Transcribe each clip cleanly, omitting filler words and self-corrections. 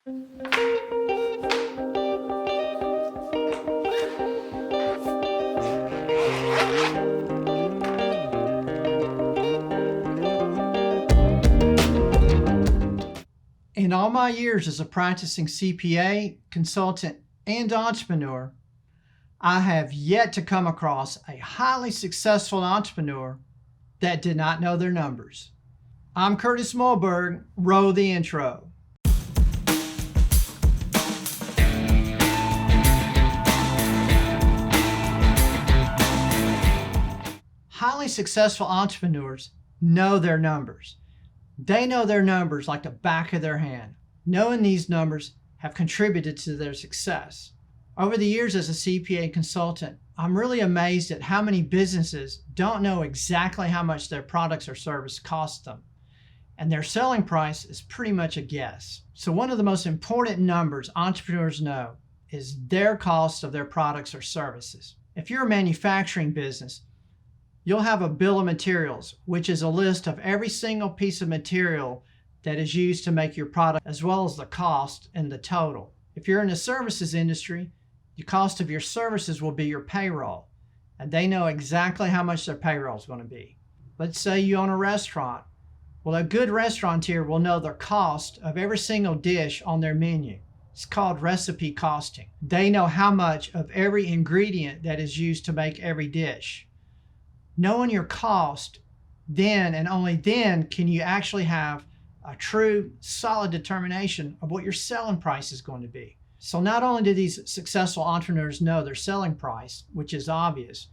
In all my years as a practicing CPA, consultant, and entrepreneur, I have yet to come across a highly successful entrepreneur that did not know their numbers. I'm Curtis Mohlberg. Roll the intro. Highly successful entrepreneurs know their numbers. They know their numbers like the back of their hand. Knowing these numbers have contributed to their success. Over the years as a CPA consultant, I'm really amazed at how many businesses don't know exactly how much their products or service cost them. And their selling price is pretty much a guess. So one of the most important numbers entrepreneurs know is their cost of their products or services. If you're a manufacturing business, you'll have a bill of materials, which is a list of every single piece of material that is used to make your product, as well as the cost and the total. If you're in the services industry, the cost of your services will be your payroll, and they know exactly how much their payroll is going to be. Let's say you own a restaurant. Well, a good restaurateur will know the cost of every single dish on their menu. It's called recipe costing. They know how much of every ingredient that is used to make every dish. Knowing your cost, then and only then can you actually have a true, solid determination of what your selling price is going to be. So not only do these successful entrepreneurs know their selling price, which is obvious,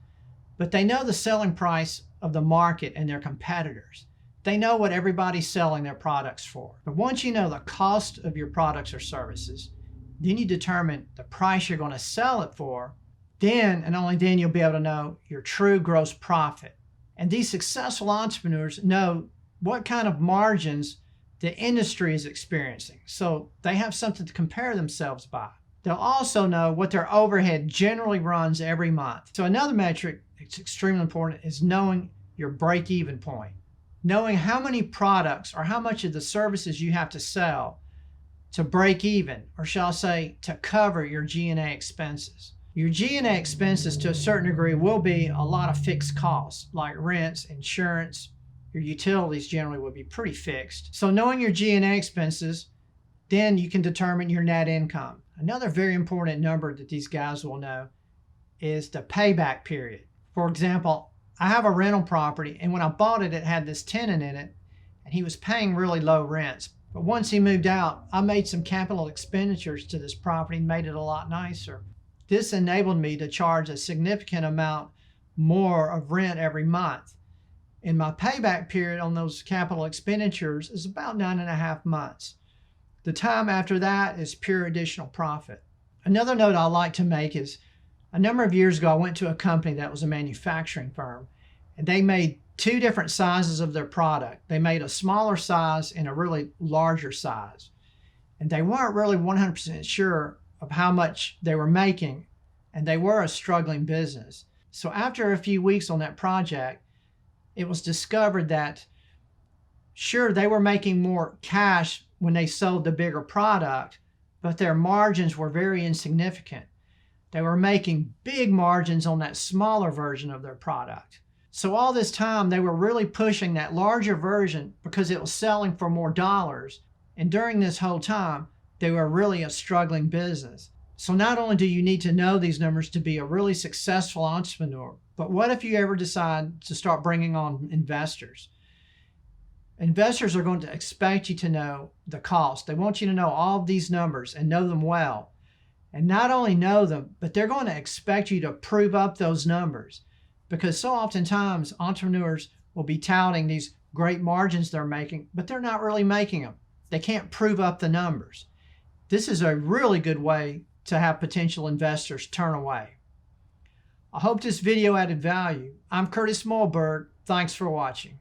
but they know the selling price of the market and their competitors. They know what everybody's selling their products for. But once you know the cost of your products or services, then you determine the price you're going to sell it for. Then and only then you'll be able to know your true gross profit. And these successful entrepreneurs know what kind of margins the industry is experiencing. So they have something to compare themselves by. They'll also know what their overhead generally runs every month. So another metric that's extremely important is knowing your break-even point. Knowing how many products or how much of the services you have to sell to break even, or shall I say, to cover your G&A expenses. Your G&A expenses to a certain degree will be a lot of fixed costs like rents, insurance. Your utilities generally will be pretty fixed. So knowing your G&A expenses, then you can determine your net income. Another very important number that these guys will know is the payback period. For example, I have a rental property, and when I bought it, it had this tenant in it, and he was paying really low rents. But once he moved out, I made some capital expenditures to this property and made it a lot nicer. This enabled me to charge a significant amount more of rent every month. And my payback period on those capital expenditures is about 9.5 months. The time after that is pure additional profit. Another note I like to make is a number of years ago, I went to a company that was a manufacturing firm, and they made two different sizes of their product. They made a smaller size and a really larger size. And they weren't really 100% sure of how much they were making, and they were a struggling business. So after a few weeks on that project, it was discovered that, sure, they were making more cash when they sold the bigger product, but their margins were very insignificant. They were making big margins on that smaller version of their product. So all this time, they were really pushing that larger version because it was selling for more dollars. And during this whole time, they were really a struggling business. So not only do you need to know these numbers to be a really successful entrepreneur, but what if you ever decide to start bringing on investors? Investors are going to expect you to know the cost. They want you to know all of these numbers and know them well. And not only know them, but they're going to expect you to prove up those numbers. Because so oftentimes entrepreneurs will be touting these great margins they're making, but they're not really making them. They can't prove up the numbers. This is a really good way to have potential investors turn away. I hope this video added value. I'm Curtis Mohlberg. Thanks for watching.